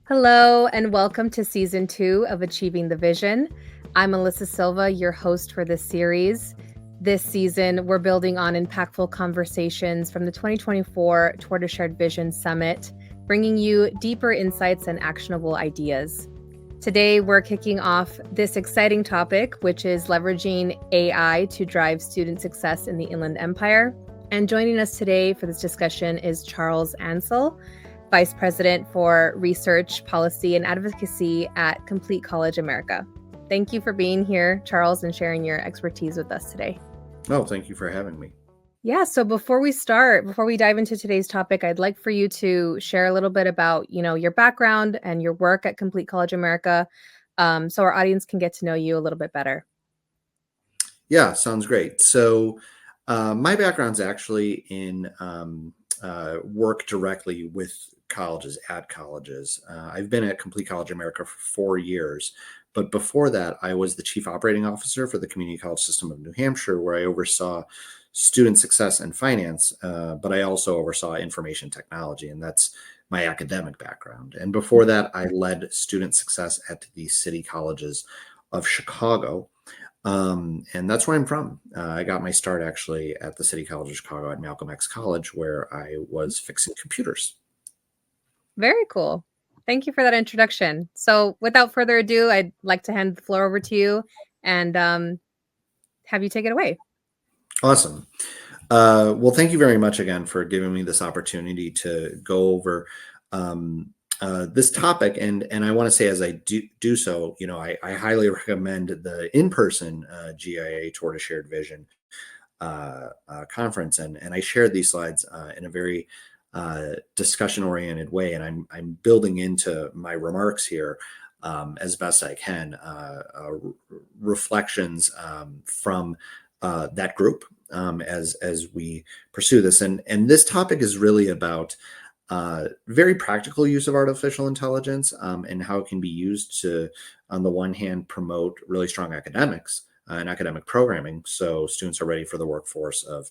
Hello, and welcome to Season 2 of Achieving the Vision. I'm Melissa Silva, your host for this series. This season, we're building on impactful conversations from the 2024 Toward a Shared Vision Summit, bringing you deeper insights and actionable ideas. Today, we're kicking off this exciting topic, which is leveraging AI to drive student success in the Inland Empire. And joining us today for this discussion is Charles Ansell, Vice President for Research, Policy, and Advocacy at Complete College America. Thank you for being here, Charles, and sharing your expertise with us today. Oh, thank you for having me. Yeah, so before we dive into today's topic, I'd like for you to share a little bit about, your background and your work at Complete College America, so our audience can get to know you a little bit better. Yeah, sounds great. So my background's actually in work directly with colleges, at colleges. I've been at Complete College America for 4 years, but before that, I was the Chief Operating Officer for the Community College System of New Hampshire, where I oversaw student success and finance, but I also oversaw information technology, and that's my academic background. And before that, I led student success at the city colleges of Chicago. And that's where I'm from. I got my start actually at the City College of Chicago at Malcolm X College, where I was fixing computers. Very cool. Thank you for that introduction. So without further ado, I'd like to hand the floor over to you and have you take it away. Awesome. Well, thank you very much again for giving me this opportunity to go over this topic. And I want to say, as I do so, I highly recommend the in-person GIA Toward a Shared Vision conference. And I shared these slides in a very discussion-oriented way. And I'm building into my remarks here as best I can, reflections from that group as we pursue this. And this topic is really about very practical use of artificial intelligence and how it can be used to, on the one hand, promote really strong academics and academic programming, so students are ready for the workforce of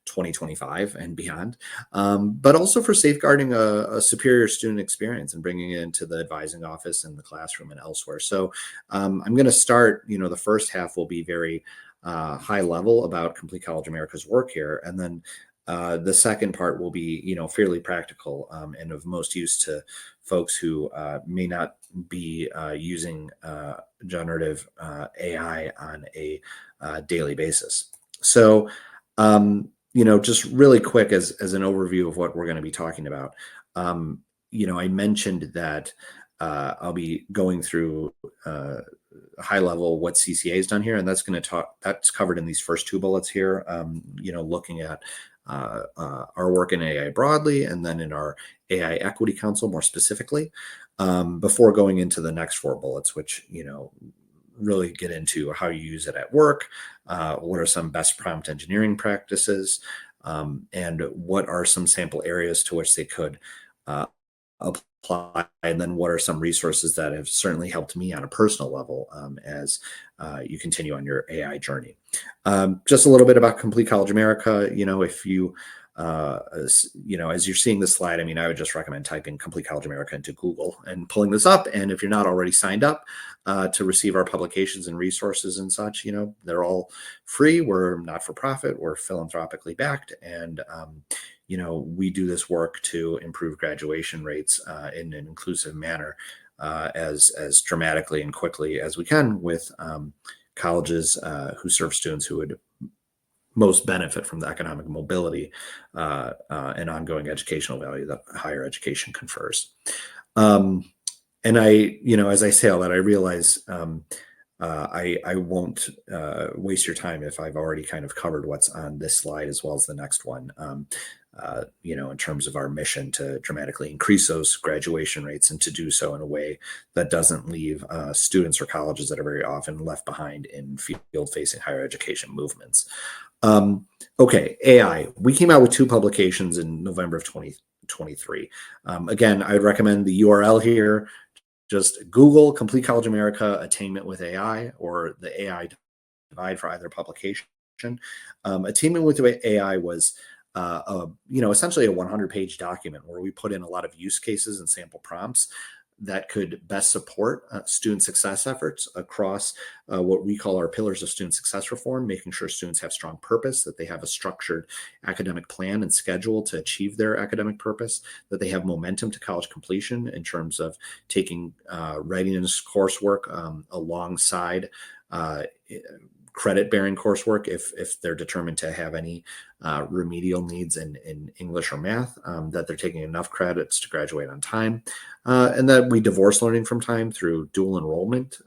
2025 and beyond, but also for safeguarding a superior student experience and bringing it into the advising office and the classroom and elsewhere. So I'm going to start, the first half will be very high level about Complete College America's work here, and then the second part will be, fairly practical and of most use to folks who may not be using generative AI on a daily basis. So, just really quick as an overview of what we're going to be talking about. I mentioned that I'll be going through high level what CCA has done here, and that's covered in these first two bullets here. Looking at our work in AI broadly, and then in our AI Equity Council more specifically, before going into the next four bullets, which really get into how you use it at work, what are some best prompt engineering practices, and what are some sample areas to which they could apply, and then what are some resources that have certainly helped me on a personal level as you continue on your AI journey. Just a little bit about Complete College America. If you as you're seeing this slide, I would just recommend typing Complete College America into Google and pulling this up. And if you're not already signed up to receive our publications and resources and such, they're all free. We're not for profit. We're philanthropically backed. And, we do this work to improve graduation rates in an inclusive manner as dramatically and quickly as we can with colleges who serve students who would most benefit from the economic mobility and ongoing educational value that higher education confers. And as I say all that, I realize I won't waste your time if I've already kind of covered what's on this slide as well as the next one. In terms of our mission to dramatically increase those graduation rates and to do so in a way that doesn't leave students or colleges that are very often left behind in field-facing higher education movements. Okay, AI. We came out with two publications in November of 2023. Again, I would recommend the URL here. Just Google Complete College America Attainment with AI or the AI Divide for either publication. Attainment with AI was essentially a 100-page document where we put in a lot of use cases and sample prompts that could best support student success efforts across what we call our pillars of student success reform, making sure students have strong purpose, that they have a structured academic plan and schedule to achieve their academic purpose, that they have momentum to college completion in terms of taking readiness coursework alongside credit-bearing coursework if they're determined to have any remedial needs in English or math, that they're taking enough credits to graduate on time, and that we divorce learning from time through dual enrollment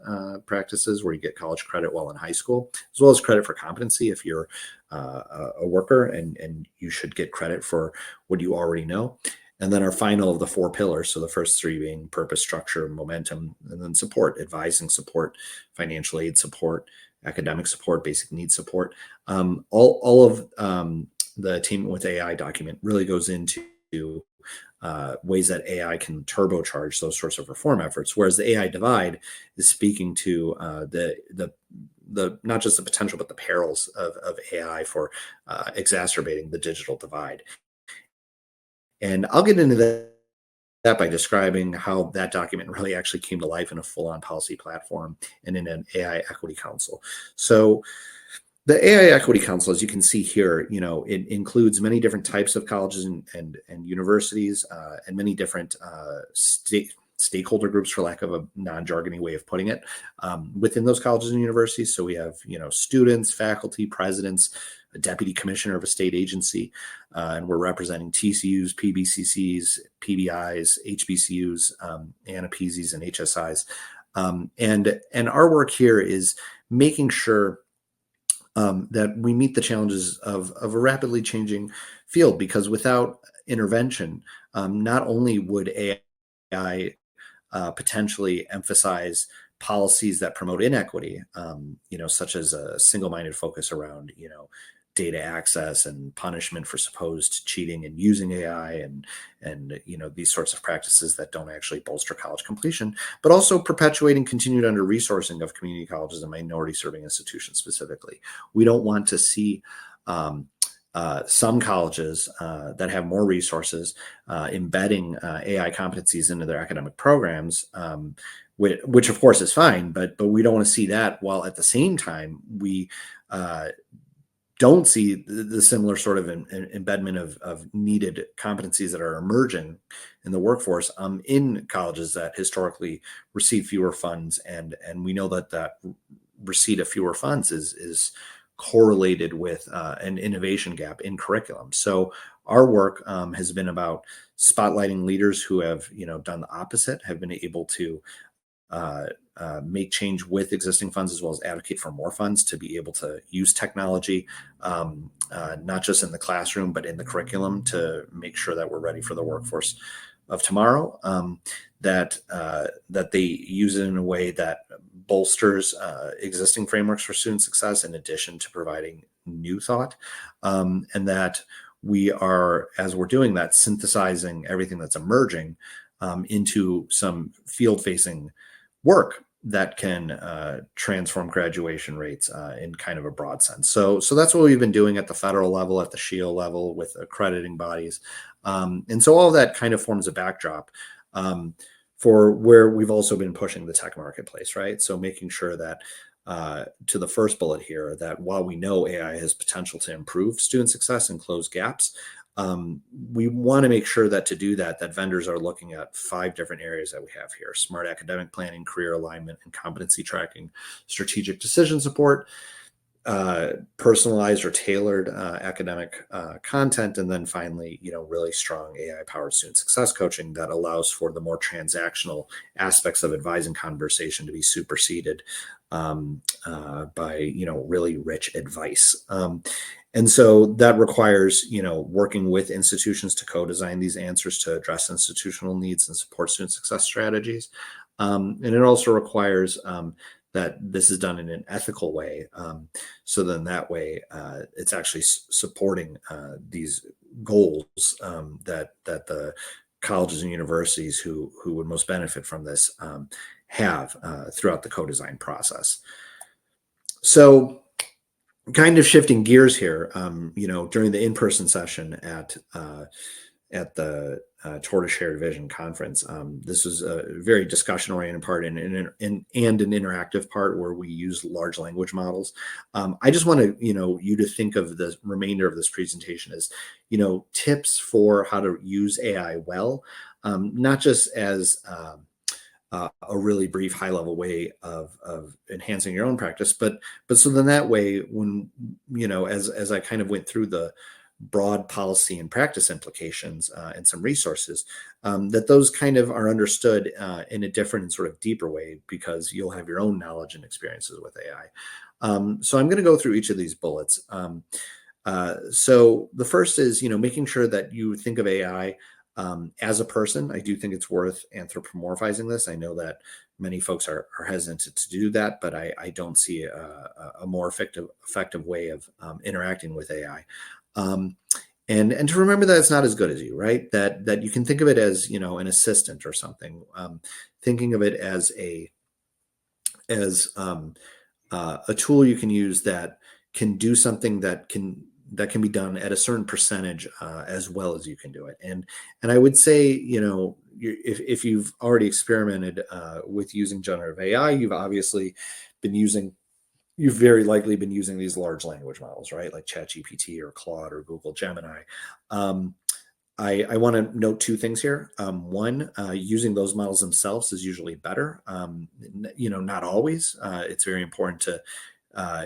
practices where you get college credit while in high school, as well as credit for competency if you're a worker, and you should get credit for what you already know. And then our final of the 4 pillars, so the first 3 being purpose, structure, momentum, and then support, advising support, financial aid support, academic support, basic needs support. All of the Attainment with AI document really goes into ways that AI can turbocharge those sorts of reform efforts, whereas the AI divide is speaking to the not just the potential, but the perils of AI for exacerbating the digital divide. And I'll get into that by describing how that document really actually came to life in a full-on policy platform and in an AI Equity Council. So the AI Equity Council, as you can see here, it includes many different types of colleges and universities and many different stakeholder groups, for lack of a non-jargony way of putting it, within those colleges and universities. So we have, students, faculty, presidents, a deputy commissioner of a state agency, and we're representing TCUs, PBCCs, PBIs, HBCUs, ANAPESIs, and HSIs. And our work here is making sure that we meet the challenges of a rapidly changing field, because without intervention, not only would AI potentially emphasize policies that promote inequity, such as a single-minded focus around, data access and punishment for supposed cheating and using AI and these sorts of practices that don't actually bolster college completion, but also perpetuating continued under-resourcing of community colleges and minority-serving institutions specifically. We don't want to see some colleges that have more resources embedding AI competencies into their academic programs, which of course is fine, but we don't want to see that while at the same time we don't see the similar sort of embedment of needed competencies that are emerging in the workforce in colleges that historically receive fewer funds, and we know that receipt of fewer funds is correlated with an innovation gap in curriculum. So our work has been about spotlighting leaders who have done the opposite, have been able to make change with existing funds, as well as advocate for more funds to be able to use technology, not just in the classroom, but in the curriculum, to make sure that we're ready for the workforce of tomorrow, that they use it in a way that bolsters existing frameworks for student success, in addition to providing new thought, and that we are, as we're doing that, synthesizing everything that's emerging into some field-facing work that can transform graduation rates in kind of a broad sense. So that's what we've been doing at the federal level, at the SHIEL level, with accrediting bodies. And so all of that kind of forms a backdrop for where we've also been pushing the tech marketplace, right? So making sure that, to the first bullet here, that while we know AI has potential to improve student success and close gaps, we want to make sure that to do that, that vendors are looking at 5 different areas that we have here: smart academic planning, career alignment, and competency tracking, strategic decision support, personalized or tailored academic content, and then finally, really strong AI-powered student success coaching that allows for the more transactional aspects of advising conversation to be superseded by really rich advice. And so that requires, working with institutions to co-design these answers to address institutional needs and support student success strategies. And it also requires that this is done in an ethical way. So then that way, it's actually supporting these goals that the colleges and universities who would most benefit from this have throughout the co-design process. So kind of shifting gears here, during the in-person session at at the Tortoise Shared Vision conference. This was a very discussion-oriented part and an interactive part where we use large language models. I just want to, you to think of the remainder of this presentation as, tips for how to use AI well, not just as a really brief high-level way of enhancing your own practice, but so then that way, when as I kind of went through the broad policy and practice implications and some resources, that those kind of are understood in a different and sort of deeper way, because you'll have your own knowledge and experiences with AI. So I'm going to go through each of these bullets. So the first is, making sure that you think of AI as a person. I do think it's worth anthropomorphizing this. I know that many folks are hesitant to do that, but I don't see a more effective way of interacting with AI. And to remember that it's not as good as you, right? That you can think of it as, an assistant or something. Thinking of it as a tool you can use that can do something that can be done at a certain percentage as well as you can do it. And I would say, if you've already experimented with using generative AI, you've very likely been using these large language models, right? Like ChatGPT or Claude or Google Gemini. I want to note two things here. One, using those models themselves is usually better. Not always. It's very important to,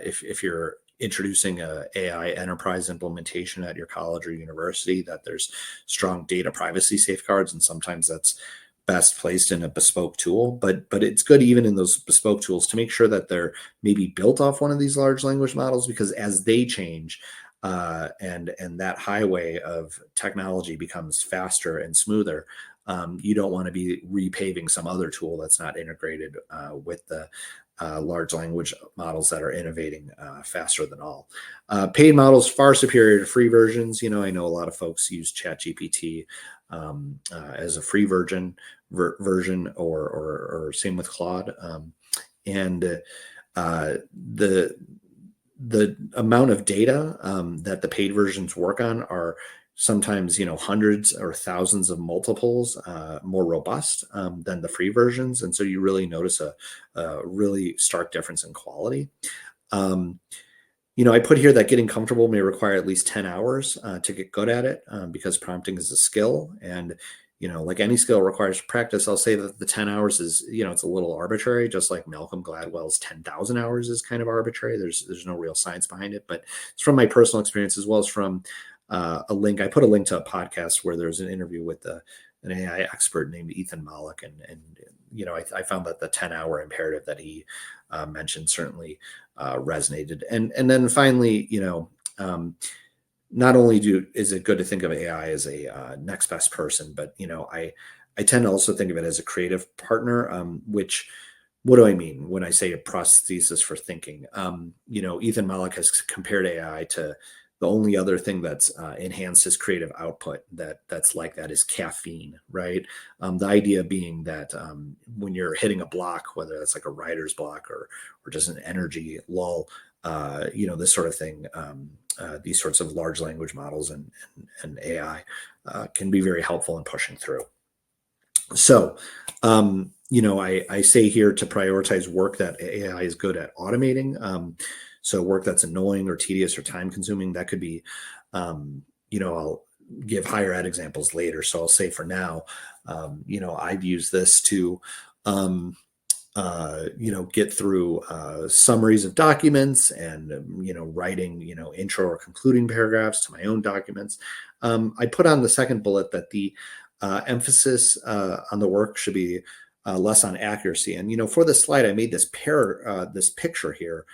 if you're introducing a AI enterprise implementation at your college or university, that there's strong data privacy safeguards, and sometimes that's best placed in a bespoke tool. But it's good even in those bespoke tools to make sure that they're maybe built off one of these large language models, because as they change and that highway of technology becomes faster and smoother, you don't want to be repaving some other tool that's not integrated with the large language models that are innovating faster than all. Paid models far superior to free versions. I know a lot of folks use ChatGPT as a free version, or same with Claude. And the amount of data that the paid versions work on are sometimes, hundreds or thousands of multiples more robust than the free versions. And so you really notice a really stark difference in quality. I put here that getting comfortable may require at least 10 hours to get good at it, because prompting is a skill. And, like any skill requires practice. I'll say that the 10 hours is, it's a little arbitrary, just like Malcolm Gladwell's 10,000 hours is kind of arbitrary. There's no real science behind it, but it's from my personal experience, as well as from a link. I put a link to a podcast where there's an interview with an AI expert named Ethan Malik. And I found that the 10-hour imperative that he mentioned certainly resonated. And then finally, not only is it good to think of AI as a next best person, but I tend to also think of it as a creative partner. Which, what do I mean when I say a prosthesis for thinking? Ethan Malik has compared AI to the only other thing that's enhanced his creative output that's like that is caffeine, right? The idea being that when you're hitting a block, whether that's like a writer's block or just an energy lull, this sort of thing, these sorts of large language models and AI can be very helpful in pushing through. So, I say here to prioritize work that AI is good at automating. So work that's annoying or tedious or time consuming, that could be, I'll give higher ed examples later. So I'll say for now, I've used this to, get through summaries of documents and, writing, intro or concluding paragraphs to my own documents. I put on the second bullet that the emphasis on the work should be less on accuracy. And, for this slide, I made this picture here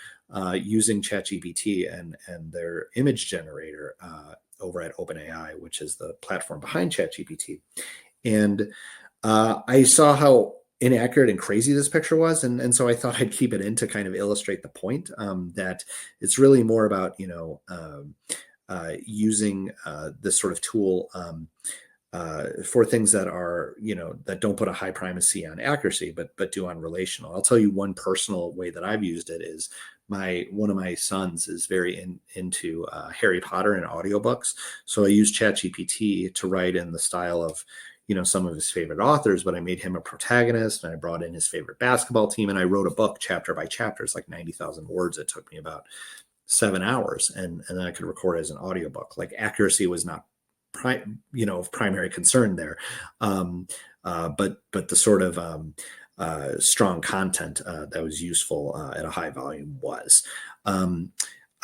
using ChatGPT and their image generator over at OpenAI, which is the platform behind ChatGPT. And I saw how inaccurate and crazy this picture was. And so I thought I'd keep it in to kind of illustrate the point that it's really more about, using this sort of tool for things that are, that don't put a high primacy on accuracy, but do on relational. I'll tell you one personal way that I've used it is one of my sons is very into Harry Potter and audiobooks. So I use ChatGPT to write in the style of, some of his favorite authors, but I made him a protagonist and I brought in his favorite basketball team and I wrote a book chapter by chapter. It's like 90,000 words. It took me about 7 hours and then I could record it as an audiobook. Like accuracy was not of primary concern there. But the sort of strong content that was useful at a high volume was.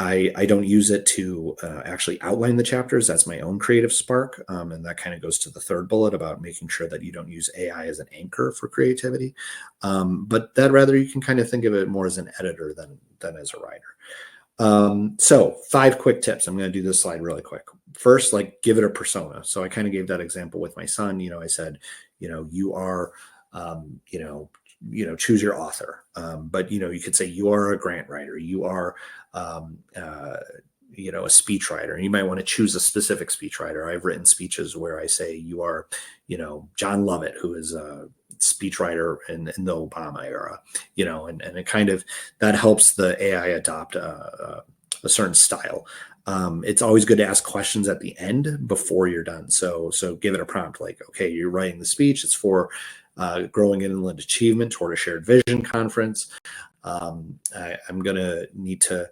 I don't use it to actually outline the chapters. That's my own creative spark. And that kind of goes to the third bullet about making sure that you don't use AI as an anchor for creativity. But that rather you can kind of think of it more as an editor than as a writer. So 5 quick tips. I'm going to do this slide really quick. First, like give it a persona. So I kind of gave that example with my son. I said, you are, choose your author. But, you could say you are a grant writer. You are, a speech writer. And you might want to choose a specific speech writer. I've written speeches where I say you are, John Lovett, who is a speechwriter in the Obama era, and it kind of, that helps the AI adopt a certain style. It's always good to ask questions at the end before you're done. So give it a prompt like, okay, you're writing the speech. It's for Growing Inland Achievement toward a Shared Vision Conference. I'm going to need to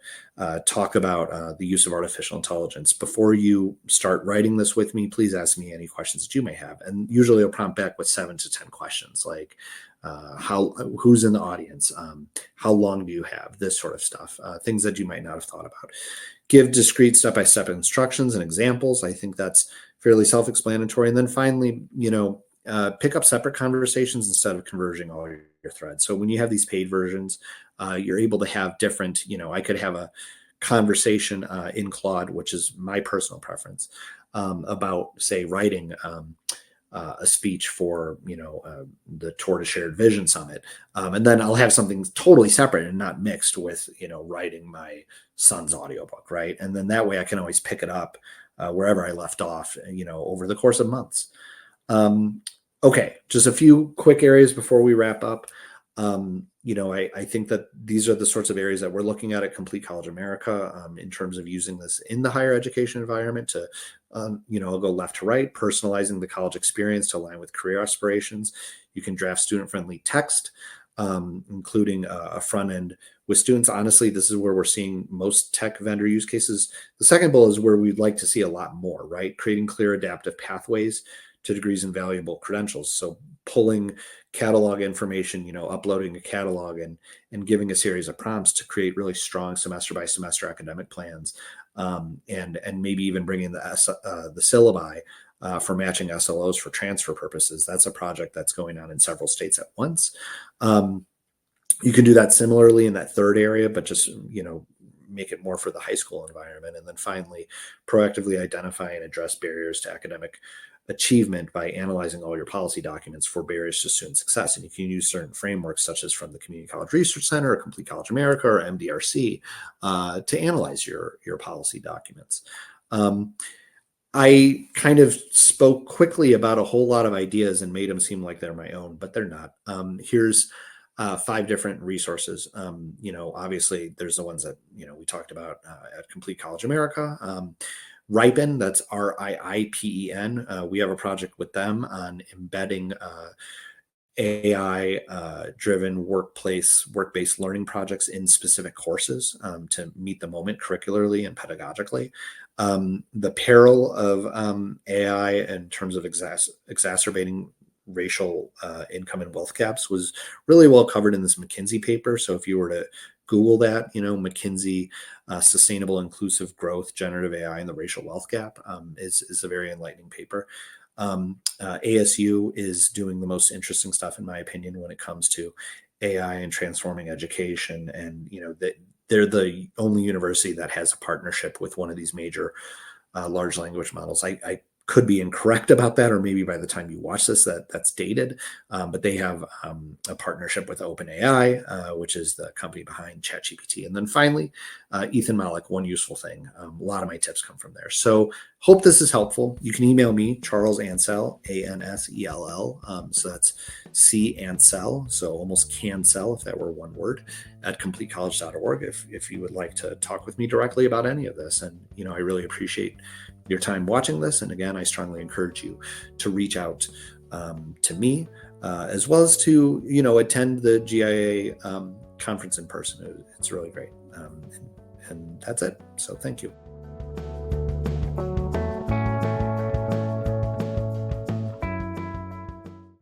talk about the use of artificial intelligence. Before you start writing this with me, please ask me any questions that you may have. And usually I'll prompt back with 7 to 10 questions like, who's in the audience? How long do you have? This sort of stuff, things that you might not have thought about. Give discrete step-by-step instructions and examples. I think that's fairly self-explanatory. And then finally, pick up separate conversations instead of converging all your threads. So when you have these paid versions, you're able to have different, I could have a conversation in Claude, which is my personal preference, about, say, writing a speech for, the Toward a Shared Vision Summit. And then I'll have something totally separate and not mixed with, writing my son's audiobook, right? And then that way I can always pick it up wherever I left off, over the course of months. Okay, just a few quick areas before we wrap up. I think that these are the sorts of areas that we're looking at Complete College America in terms of using this in the higher education environment to, I'll go left to right, personalizing the college experience to align with career aspirations. You can draft student-friendly text, including a front end with students. Honestly, this is where we're seeing most tech vendor use cases. The second bullet is where we'd like to see a lot more, right? Creating clear adaptive pathways to degrees and valuable credentials. So pulling catalog information, uploading a catalog and giving a series of prompts to create really strong semester by semester academic plans, and maybe even bringing the syllabi for matching SLOs for transfer purposes. That's a project that's going on in several states at once. You can do that similarly in that third area, but just, make it more for the high school environment. And then finally, proactively identify and address barriers to academic achievement by analyzing all your policy documents for barriers to student success. And you can use certain frameworks such as from the Community College Research Center or Complete College America or MDRC to analyze your policy documents. I kind of spoke quickly about a whole lot of ideas and made them seem like they're my own, but they're not. Here's 5 different resources. Obviously there's the ones that, we talked about at Complete College America. Ripen, that's RIIPEN. We have a project with them on embedding AI-driven work-based learning projects in specific courses to meet the moment curricularly and pedagogically. The peril of AI in terms of exacerbating racial income and wealth gaps was really well covered in this McKinsey paper. So if you were to Google that, McKinsey Sustainable Inclusive Growth, Generative AI and the Racial Wealth Gap is a very enlightening paper. ASU is doing the most interesting stuff, in my opinion, when it comes to AI and transforming education. And, they're the only university that has a partnership with one of these major large language models. I could be incorrect about that, or maybe by the time you watch this, that's dated. But they have a partnership with OpenAI, which is the company behind ChatGPT. And then finally, Ethan Malik, One Useful Thing. A lot of my tips come from there. So hope this is helpful. You can email me, Charles Ansell, Ansell. So that's C Ansell, so almost cancel if that were one word, at completecollege.org if you would like to talk with me directly about any of this. And, I really appreciate your time watching this. And again, I strongly encourage you to reach out to me, as well as to, attend the GIA conference in person. It's really great. And that's it. So thank you.